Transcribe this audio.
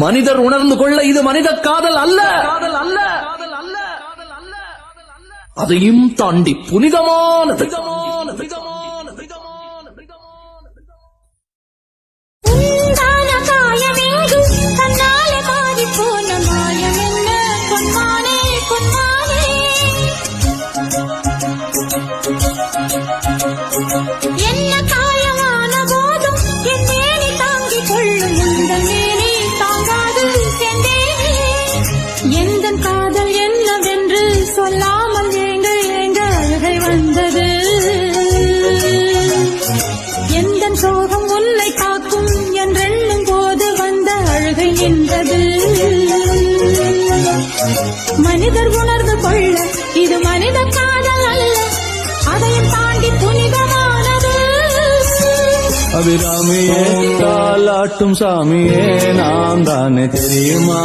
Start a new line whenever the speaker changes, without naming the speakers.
மனிதர் உணர்ந்து கொள்ள இது மனித காதல் அல்ல, அதையும் தாண்டி புனிதமானது.
என்ன காயமான போதும் என் மேனி தாங்கிக் கொள்ளும் இந்த மேனி தாங்காது சென்றேனே. எந்த காதல் என்னவென்று சொல்லாமல் ஏங்க ஏங்க அழுகை வந்தது. எந்த சோகம் உன்னை காக்கும் என்றெண்ணும் போது வந்த அழுகை நின்றது. மனிதர் உணர்ந்து கொள்ள இது மனித காதல் அல்ல, அதையும் தாண்டி புனிதமானது.
அபிராமியே தாலாட்டும் சாமியே நாம் தானே தெரியுமா?